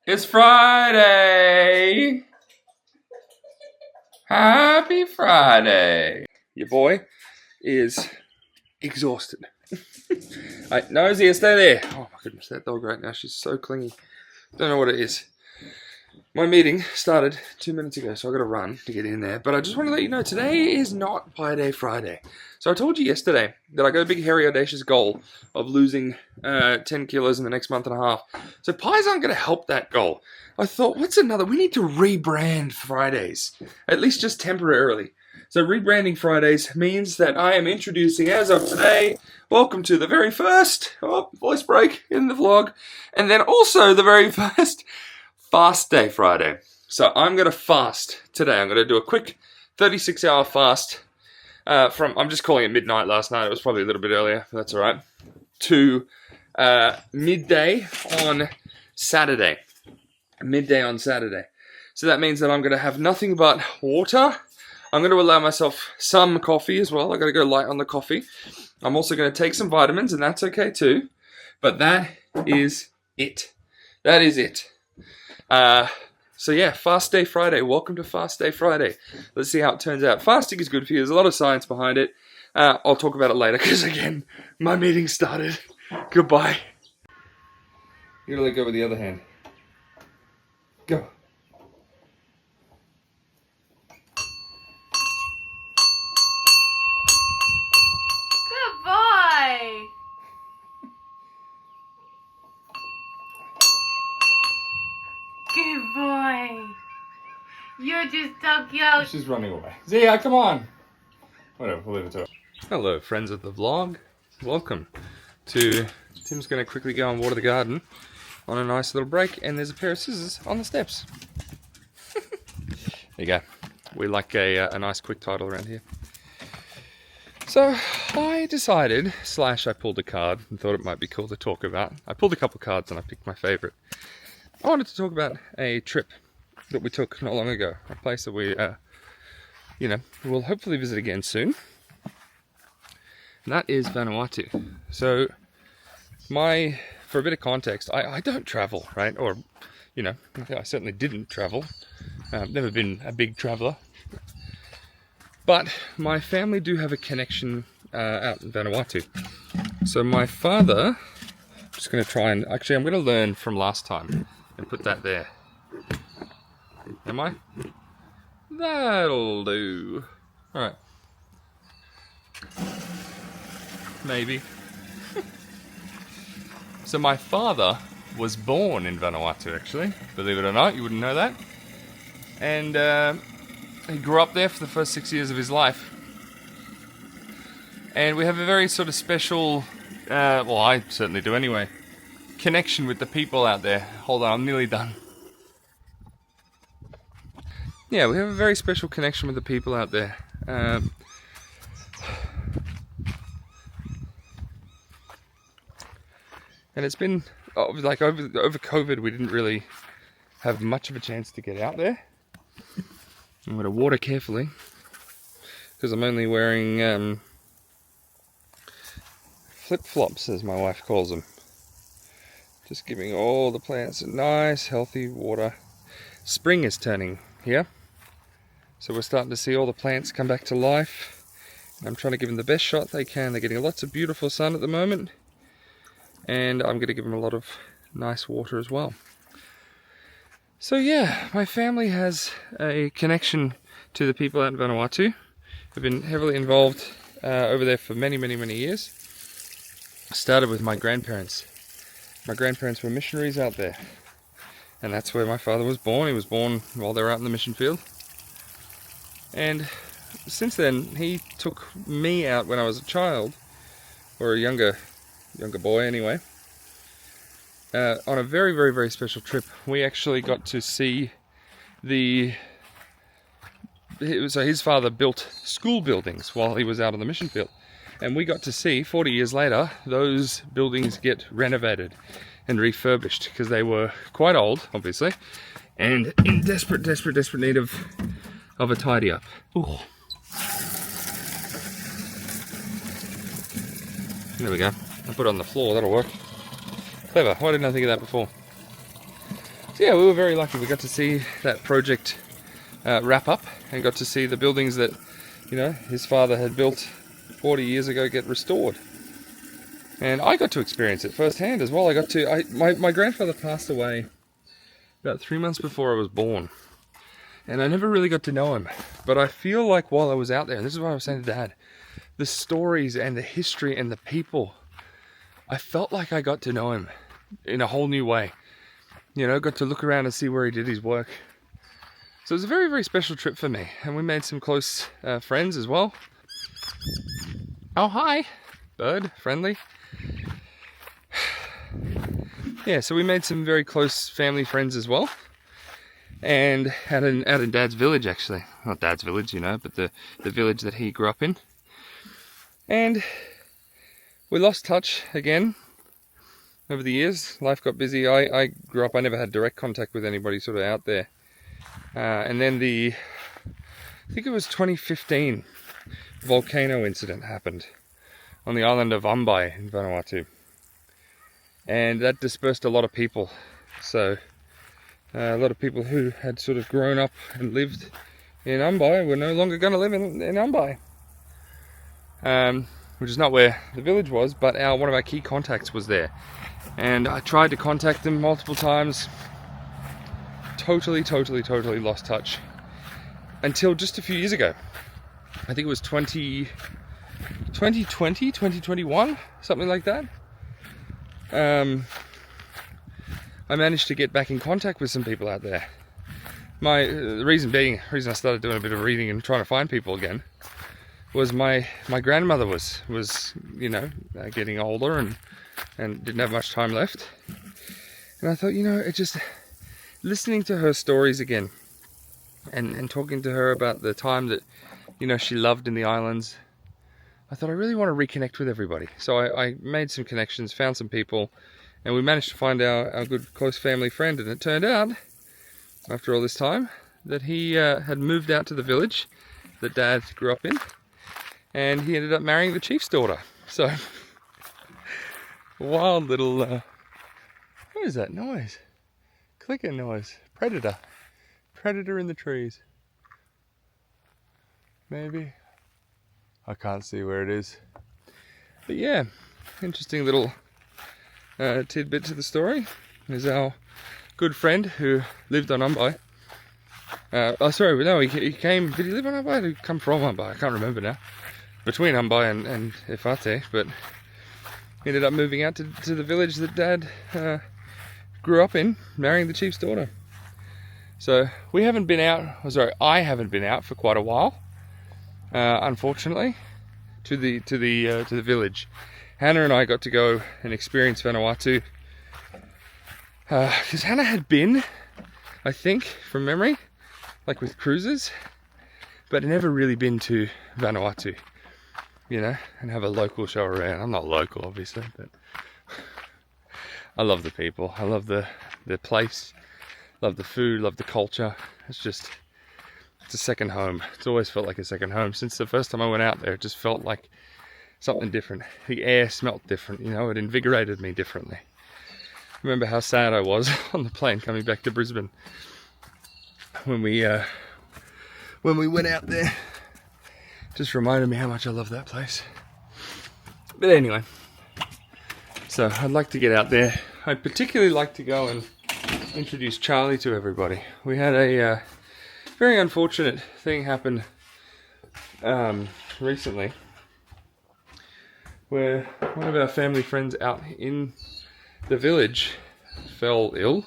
It's Friday! Happy Friday! Your boy is exhausted. Hey, Nosy, stay there. Oh my goodness, that dog right now, she's so clingy. Don't know what it is. My meeting started 2 minutes ago, so I've got to run to get in there. But I just want to let you know, today is not Pie Day Friday. So I told you yesterday that I got a big, hairy, audacious goal of losing 10 kilos in the next month and a half. So pies aren't going to help that goal. I thought, what's another? We need to rebrand Fridays, at least just temporarily. So rebranding Fridays means that I am introducing, as of today, welcome to the very first voice break in the vlog, and then also the very first Fast Day Friday. So I'm going to fast today. I'm going to do a quick 36-hour fast from, I'm just calling it midnight last night. It was probably a little bit earlier, but that's all right, to midday on Saturday. Midday on Saturday. So that means that I'm going to have nothing but water. I'm going to allow myself some coffee as well. I've got to go light on the coffee. I'm also going to take some vitamins, and that's okay too. But that is it. That is it. So yeah, Fast Day Friday. Welcome to Fast Day Friday. Let's see how it turns out. Fasting is good for you. There's a lot of science behind it. I'll talk about it later because, again, my meeting started. Goodbye. You gotta let go with the other hand. Go. Good boy. Good boy. You're just so cute. She's running away. Zia, come on. Whatever, we'll leave it to her. Hello, friends of the vlog. Welcome to... Tim's going to quickly go and water the garden on a nice little break, and there's a pair of scissors on the steps. There you go. We like a nice quick title around here. So I decided, I pulled a card and thought it might be cool to talk about. I pulled a couple cards and I picked my favourite. I wanted to talk about a trip that we took not long ago, a place that we, will hopefully visit again soon. And that is Vanuatu. So, for a bit of context, I don't travel, right? Or, I certainly didn't travel. I've never been a big traveller. But my family do have a connection out in Vanuatu. So my father, I'm just going to try and, actually I'm going to learn from last time and put that there. Am I? That'll do. Alright. Maybe. So my father was born in Vanuatu, actually. Believe it or not, you wouldn't know that. And he grew up there for the first 6 years of his life. And we have a very sort of special, well, I certainly do anyway, connection with the people out there. Hold on, I'm nearly done. Yeah, we have a very special connection with the people out there. And it's been, like over COVID, we didn't really have much of a chance to get out there. I'm going to water carefully because I'm only wearing flip-flops, as my wife calls them. Just giving all the plants a nice, healthy water. Spring is turning here, so we're starting to see all the plants come back to life. I'm trying to give them the best shot they can. They're getting lots of beautiful sun at the moment, and I'm going to give them a lot of nice water as well. So yeah, my family has a connection to the people out in Vanuatu. I've been heavily involved over there for many, many, many years. I started with my grandparents. My grandparents were missionaries out there. And that's where my father was born. He was born while they were out in the mission field. And since then, he took me out when I was a child, or a younger boy anyway, on a very, very, very special trip. We actually got to see so his father built school buildings while he was out on the mission field. And we got to see, 40 years later, those buildings get renovated and refurbished because they were quite old, obviously, and in desperate, desperate, desperate need of a tidy up. Ooh. There we go. I put it on the floor, that'll work. Clever, why didn't I think of that before? So yeah, we were very lucky. We got to see that project wrap up and got to see the buildings that, you know, his father had built 40 years ago get restored. And I got to experience it firsthand as well. My grandfather passed away about 3 months before I was born. And I never really got to know him. But I feel like while I was out there, and this is what I was saying to Dad, the stories and the history and the people, I felt like I got to know him in a whole new way. You know, got to look around and see where he did his work. So it was a very, very special trip for me. And we made some close friends as well. Oh, hi. Bird, friendly. Yeah, so we made some very close family friends as well. And out in Dad's village, actually. Not Dad's village, you know, but the village that he grew up in. And we lost touch again over the years. Life got busy. I grew up, I never had direct contact with anybody sort of out there. And then I think it was 2015, volcano incident happened on the island of Ambai in Vanuatu. And that dispersed a lot of people. So a lot of people who had sort of grown up and lived in Ambai were no longer going to live in Ambai. Which is not where the village was, but one of our key contacts was there. And I tried to contact them multiple times. Totally lost touch. Until just a few years ago. I think it was 2020, 2021, something like that. I managed to get back in contact with some people out there. The reason I started doing a bit of reading and trying to find people again was my grandmother was you know, getting older and didn't have much time left. And I thought, you know, it just listening to her stories again and talking to her about the time that, you know, she loved in the islands, I thought I really want to reconnect with everybody. So I made some connections, found some people, and we managed to find our good close family friend. And it turned out, after all this time, that he had moved out to the village that Dad grew up in, and he ended up marrying the chief's daughter. So, wild little, what is that noise? Clicking noise. Predator. Predator in the trees. Maybe. I can't see where it is. But yeah, interesting little tidbit to the story. Is our good friend who lived on Ambai. He came, did he live on Ambai? Did he come from Ambai? I can't remember now. Between Ambai and Efate, but he ended up moving out to the village that Dad grew up in, marrying the chief's daughter. So I haven't been out for quite a while. Unfortunately, to the village. Hannah and I got to go and experience Vanuatu because Hannah had been, I think, from memory, like with cruises, but had never really been to Vanuatu, you know, and have a local show around. I'm not local, obviously, but I love the people. I love the place. Love the food. Love the culture. It's a second home. It's always felt like a second home. Since the first time I went out there, it just felt like something different. The air smelt different, you know, it invigorated me differently. I remember how sad I was on the plane coming back to Brisbane when we went out there. Just reminded me how much I love that place. But anyway, so I'd like to get out there. I'd particularly like to go and introduce Charlie to everybody. We had a very unfortunate thing happen recently, where one of our family friends out in the village fell ill,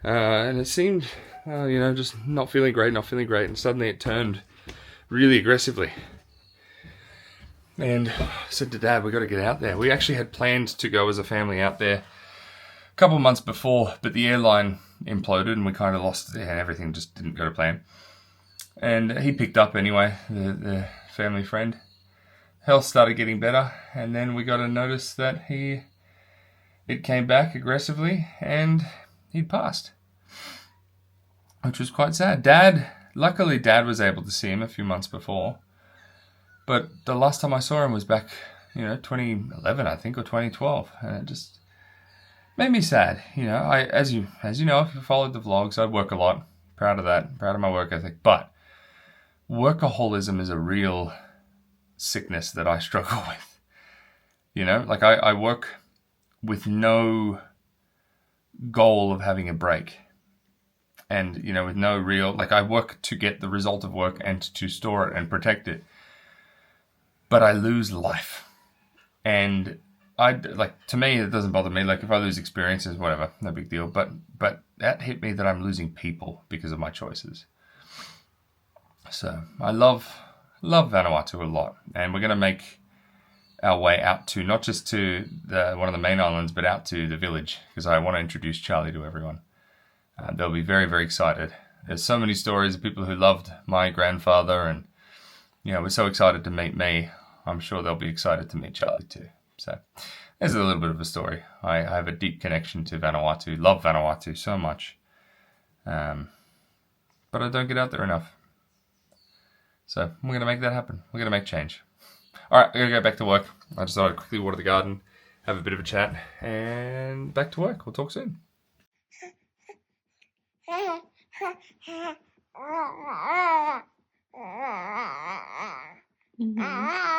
and it seemed, you know, just not feeling great, and suddenly it turned really aggressively. And I said to Dad, we got to get out there. We actually had planned to go as a family out there a couple of months before, but the airline imploded and we kind of lost it, and everything just didn't go to plan. And he picked up anyway, the family friend. Health started getting better, and then we got a notice that it came back aggressively and he'd passed, which was quite sad. Luckily Dad was able to see him a few months before, but the last time I saw him was back, you know, 2011 I think, or 2012, and made me sad. You know, as you know, if you followed the vlogs, I work a lot. Proud of that. Proud of my work ethic. But workaholism is a real sickness that I struggle with. You know, like I work with no goal of having a break. And, you know, with no real, like I work to get the result of work and to store it and protect it. But I lose life. And to me, it doesn't bother me. Like if I lose experiences, whatever, no big deal. But that hit me that I'm losing people because of my choices. So I love Vanuatu a lot. And we're going to make our way out to, not just to one of the main islands, but out to the village, because I want to introduce Charlie to everyone. They'll be very, very excited. There's so many stories of people who loved my grandfather and, you know, were so excited to meet me. I'm sure they'll be excited to meet Charlie too. So there's a little bit of a story. I have a deep connection to Vanuatu, love Vanuatu so much. But I don't get out there enough. So we're going to make that happen. We're going to make change. All right, I'm going to go back to work. I just thought I'd quickly water the garden, have a bit of a chat, and back to work. We'll talk soon. Mm-hmm.